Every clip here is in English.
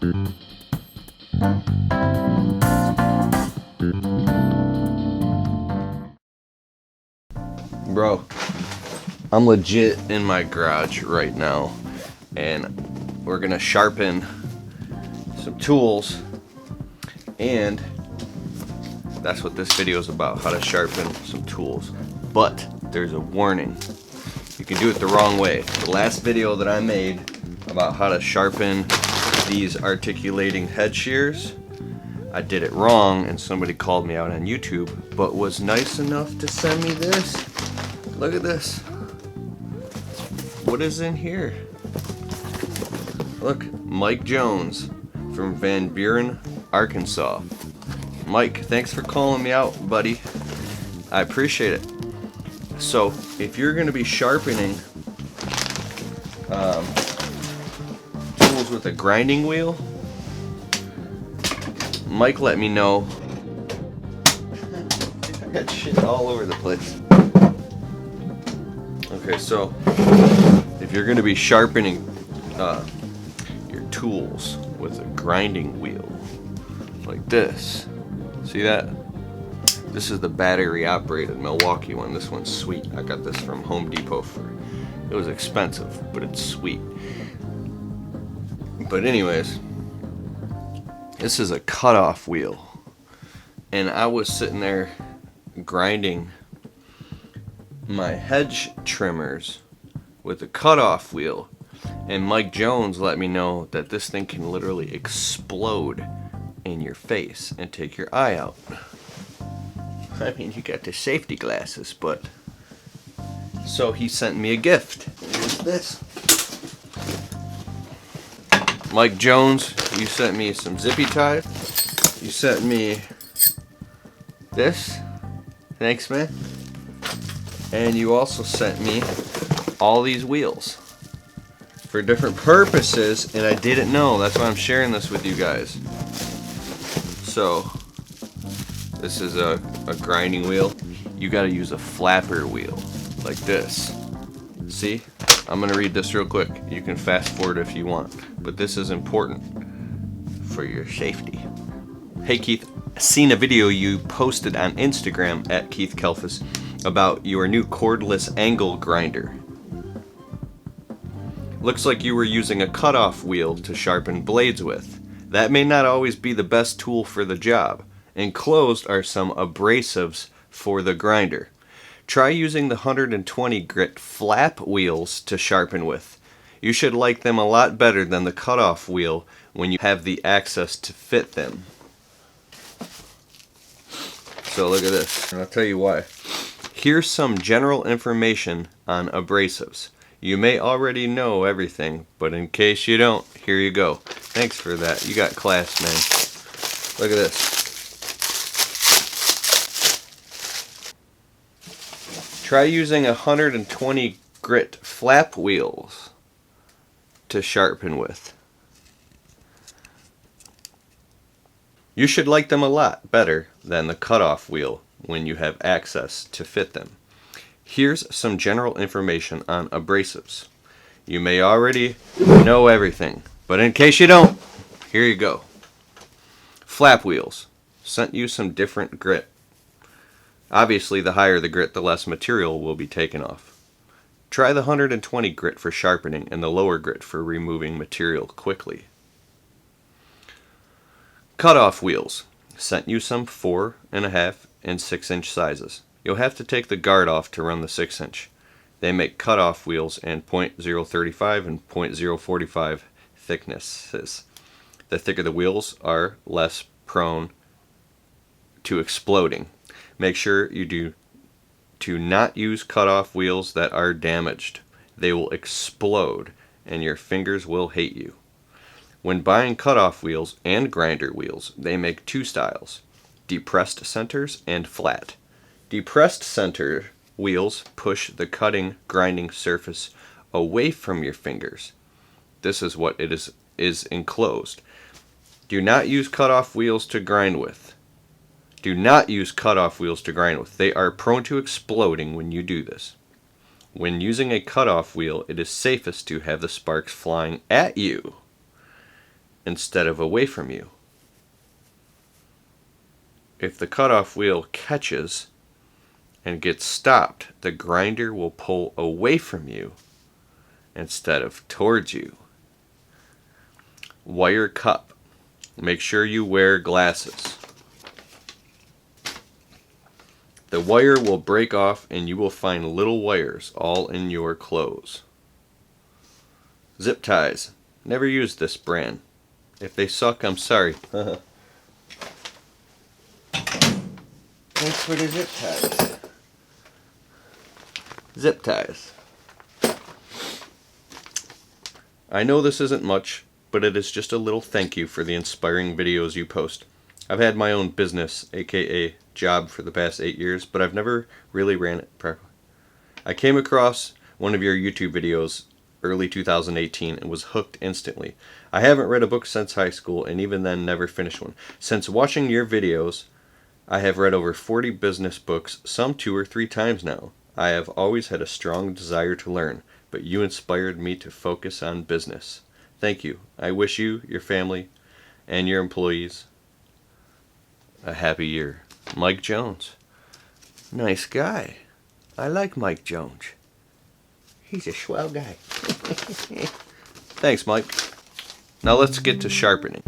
Bro, I'm legit in my garage right now, and we're gonna sharpen some tools, and that's what this video is about, how to sharpen some tools. But there's a warning. You can do it the wrong way. The last video that I made about how to sharpen these articulating head shears, I did it wrong and somebody called me out on YouTube, but was nice enough to send me this. Look at this. What is in here? Look, Mike Jones from Van Buren, Arkansas. Mike, thanks for calling me out, buddy. I appreciate it. So, if you're going to be sharpening tools with a grinding wheel, Mike let me know. I got shit all over the place. Okay, so if you're going to be sharpening your tools with a grinding wheel like this, see that? This is the battery operated Milwaukee one. This one's sweet. I got this from Home Depot it was expensive, but it's sweet. But anyways, this is a cutoff wheel, and I was sitting there grinding my hedge trimmers with a cutoff wheel, and Mike Jones let me know that this thing can literally explode in your face and take your eye out. I mean, you got the safety glasses, but so he sent me a gift. Here's this. Mike Jones, you sent me some zippy ties. You sent me this. Thanks, man. And you also sent me all these wheels for different purposes, and I didn't know. That's why I'm sharing this with you guys. So, this is a grinding wheel. You gotta use a flapper wheel, like this. See? I'm gonna read this real quick. You can fast forward if you want, but this is important for your safety. Hey Keith, seen a video you posted on Instagram at Keith Kelfus about your new cordless angle grinder. Looks like you were using a cutoff wheel to sharpen blades with. That may not always be the best tool for the job. Enclosed are some abrasives for the grinder. Try using the 120 grit flap wheels to sharpen with. You should like them a lot better than the cutoff wheel when you have the access to fit them. So look at this, and I'll tell you why. Here's some general information on abrasives. You may already know everything, but in case you don't, here you go. Thanks for that. You got class, man. Look at this. Try using 120 grit flap wheels to sharpen with. You should like them a lot better than the cutoff wheel when you have access to fit them. Here's some general information on abrasives. You may already know everything, but in case you don't, here you go. Flap wheels. Sent you some different grit. Obviously, the higher the grit, the less material will be taken off. Try the 120 grit for sharpening and the lower grit for removing material quickly. Cutoff wheels. Sent you some 4.5 and 6 inch sizes. You'll have to take the guard off to run the 6 inch. They make cutoff wheels in .035 and .045 thicknesses. The thicker the wheels are, less prone to exploding. Make sure you do not use cutoff wheels that are damaged. They will explode and your fingers will hate you. When buying cutoff wheels and grinder wheels, they make two styles: depressed centers and flat. Depressed center wheels push the cutting, grinding surface away from your fingers. This is what it is enclosed. Do not use cutoff wheels to grind with. Do not use cutoff wheels to grind with. They are prone to exploding when you do this. When using a cutoff wheel, it is safest to have the sparks flying at you. instead of away from you. If the cutoff wheel catches and gets stopped, the grinder will pull away from you instead of towards you. Wire cup. Make sure you wear glasses. The wire will break off and you will find little wires all in your clothes. Zip ties. Never use this brand. If they suck, I'm sorry. Thanks for the zip ties. Zip ties. I know this isn't much, but it is just a little thank you for the inspiring videos you post. I've had my own business, aka job, for the past 8 years, but I've never really ran it properly. I came across one of your YouTube videos early 2018 and was hooked instantly. I haven't read a book since high school, and even then never finished one. Since watching your videos, I have read over 40 business books, some 2 or 3 times now. I have always had a strong desire to learn, but you inspired me to focus on business. Thank you. I wish you, your family, and your employees a happy year. Mike Jones. Nice guy. I like Mike Jones. He's a swell guy. Thanks, Mike. Now let's get to sharpening.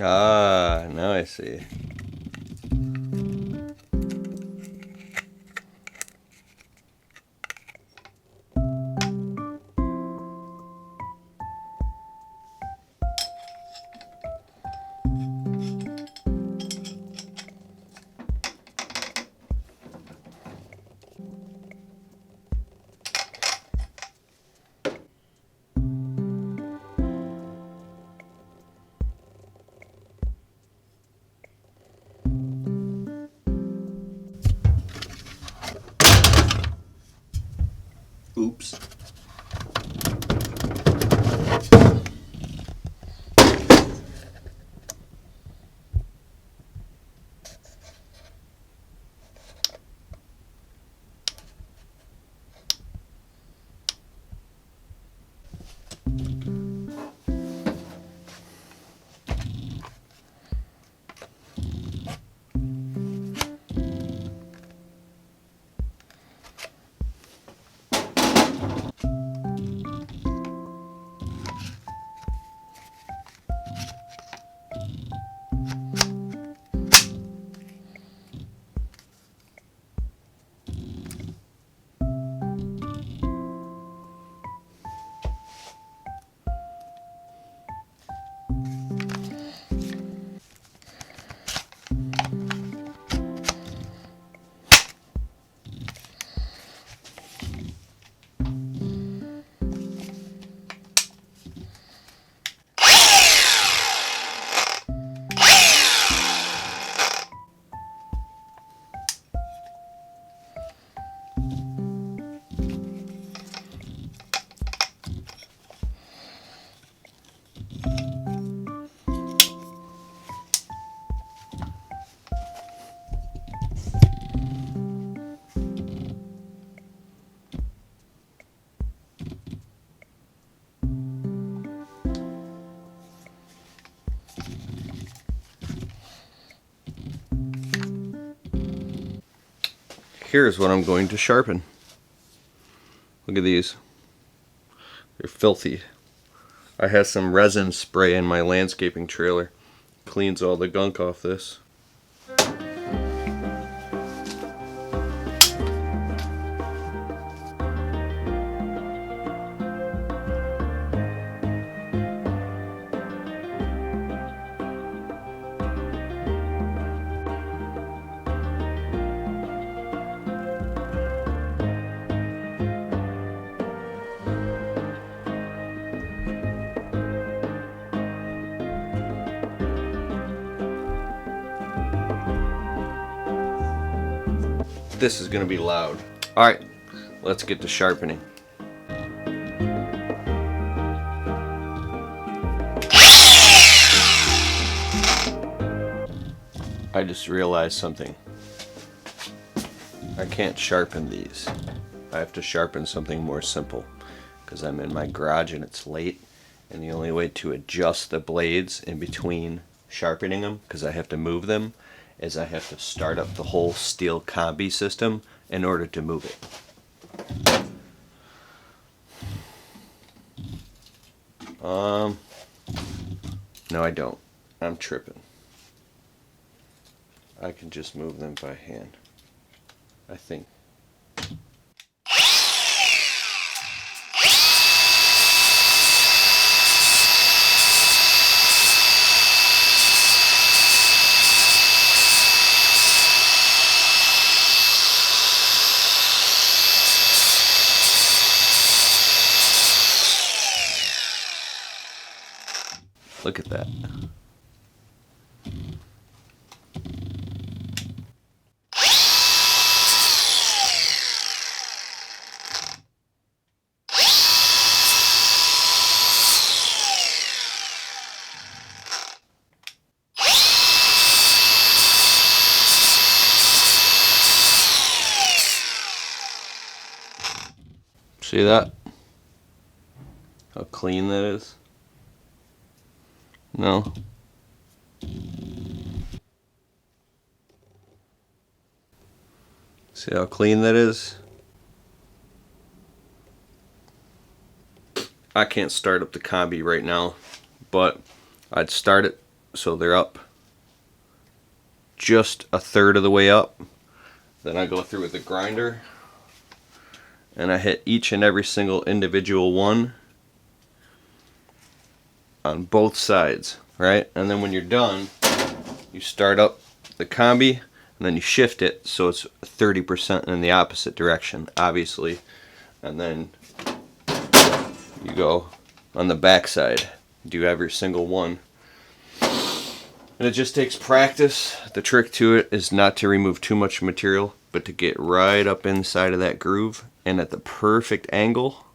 Ah, now I see. Oops. Here's what I'm going to sharpen. Look at these. They're filthy. I have some resin spray in my landscaping trailer. Cleans all the gunk off this. This is going to be loud. Alright, let's get to sharpening. I just realized something. I can't sharpen these. I have to sharpen something more simple because I'm in my garage and it's late, and the only way to adjust the blades in between sharpening them, because I have to move them, is I have to start up the whole steel combi system in order to move it. No, I don't. I'm tripping. I can just move them by hand, I think. Look at that. See that? How clean that is? No? See how clean that is? I can't start up the combi right now, but I'd start it so they're up just a third of the way up. Then I go through with the grinder and I hit each and every single individual one on both sides, right? And then when you're done, you start up the combi and then you shift it so it's 30% in the opposite direction, obviously. And then you go on the back side, do every single one. And it just takes practice. The trick to it is not to remove too much material, but to get right up inside of that groove and at the perfect angle.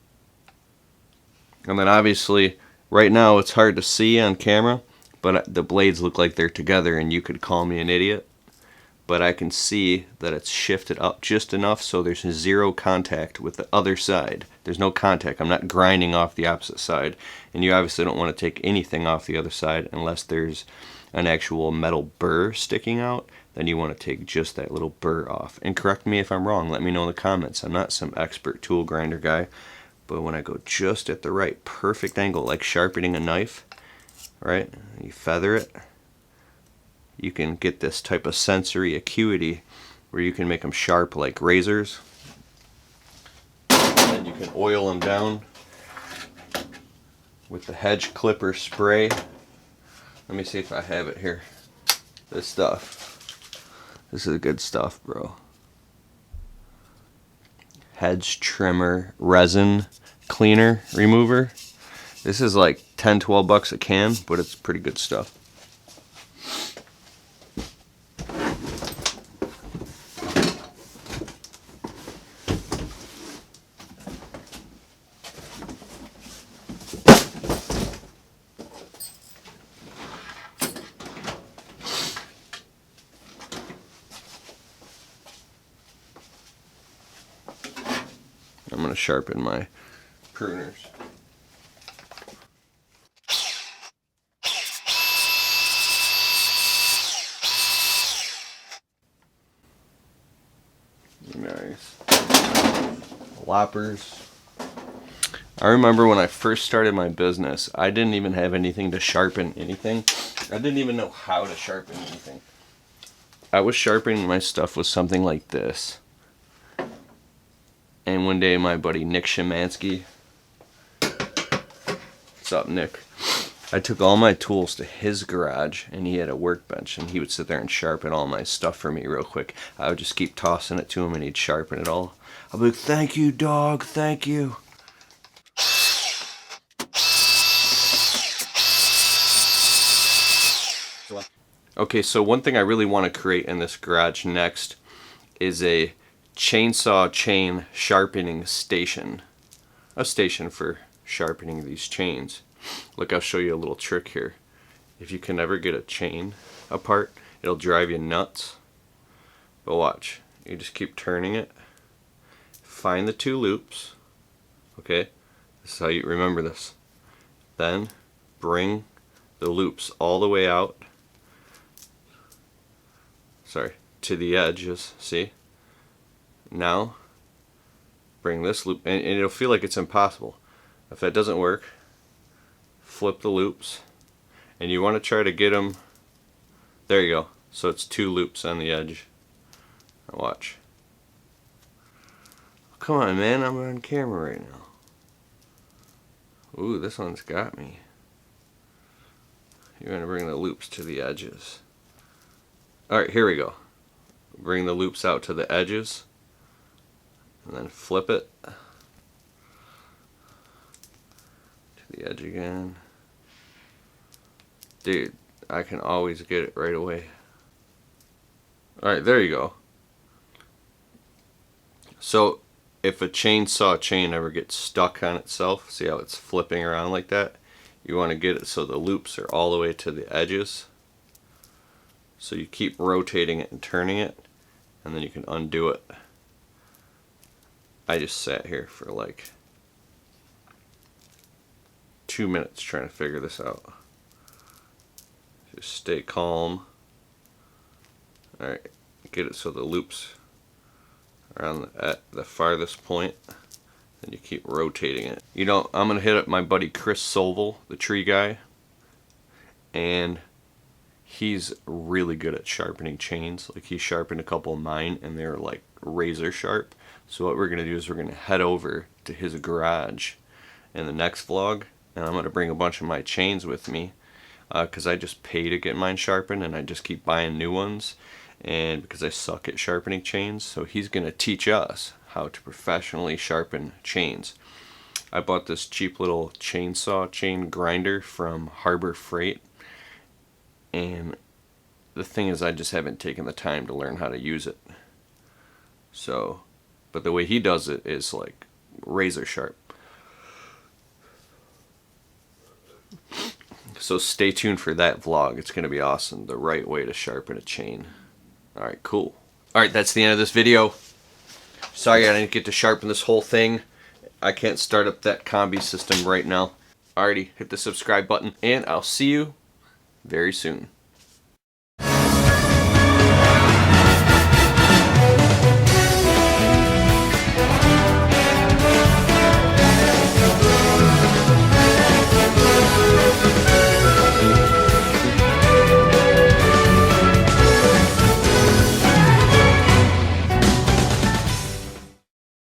And then obviously, right now it's hard to see on camera, but the blades look like they're together and you could call me an idiot. But I can see that it's shifted up just enough so there's zero contact with the other side. There's no contact. I'm not grinding off the opposite side. And you obviously don't want to take anything off the other side unless there's an actual metal burr sticking out. Then you want to take just that little burr off. And correct me if I'm wrong. Let me know in the comments. I'm not some expert tool grinder guy. But when I go just at the right perfect angle, like sharpening a knife, right? You feather it. you can get this type of sensory acuity where you can make them sharp like razors. And you can oil them down with the hedge clipper spray. Let me see if I have it here. This stuff. This is good stuff, bro. Hedge trimmer resin cleaner remover. This is like 10-12 bucks a can, but it's pretty good stuff. I'm going to sharpen my pruners. Nice. Loppers. I remember when I first started my business, I didn't even have anything to sharpen anything. I didn't even know how to sharpen anything. I was sharpening my stuff with something like this. And one day my buddy Nick Szymanski, what's up Nick? I took all my tools to his garage and he had a workbench and he would sit there and sharpen all my stuff for me real quick. I would just keep tossing it to him and he'd sharpen it all. I'd be like, thank you dog, thank you. Okay, so one thing I really want to create in this garage next is a chainsaw chain sharpening station. A station for sharpening these chains. Look, I'll show you a little trick here. If you can ever get a chain apart, it'll drive you nuts. But watch, you just keep turning it. Find the two loops. Okay, this is how you remember this. Then bring the loops all the way out. Sorry, to the edges, see? Now, bring this loop, and it'll feel like it's impossible. If that doesn't work, flip the loops, and you want to try to get them, there you go, so it's two loops on the edge. Now watch. Come on man, I'm on camera right now. Ooh, this one's got me. You're going to bring the loops to the edges. Alright, here we go. Bring the loops out to the edges. And then flip it. To the edge again. Dude, I can always get it right away. Alright, there you go. So, if a chainsaw chain ever gets stuck on itself, see how it's flipping around like that? You want to get it so the loops are all the way to the edges. So you keep rotating it and turning it, and then you can undo it. I just sat here for like 2 minutes trying to figure this out. Just stay calm. Alright, get it so the loops are on at the farthest point, and you keep rotating it. You know, I'm going to hit up my buddy Chris Solville, the tree guy, and he's really good at sharpening chains. Like, he sharpened a couple of mine and they're like razor sharp. So what we're going to do is we're going to head over to his garage in the next vlog, and I'm going to bring a bunch of my chains with me because I just pay to get mine sharpened and I just keep buying new ones, and because I suck at sharpening chains. So he's going to teach us how to professionally sharpen chains. I bought this cheap little chainsaw chain grinder from Harbor Freight, and the thing is I just haven't taken the time to learn how to use it. So, but the way he does it is like razor sharp. So stay tuned for that vlog. It's going to be awesome. The right way to sharpen a chain. Alright, cool. Alright, that's the end of this video. Sorry I didn't get to sharpen this whole thing. I can't start up that combi system right now. Alrighty, hit the subscribe button, and I'll see you very soon.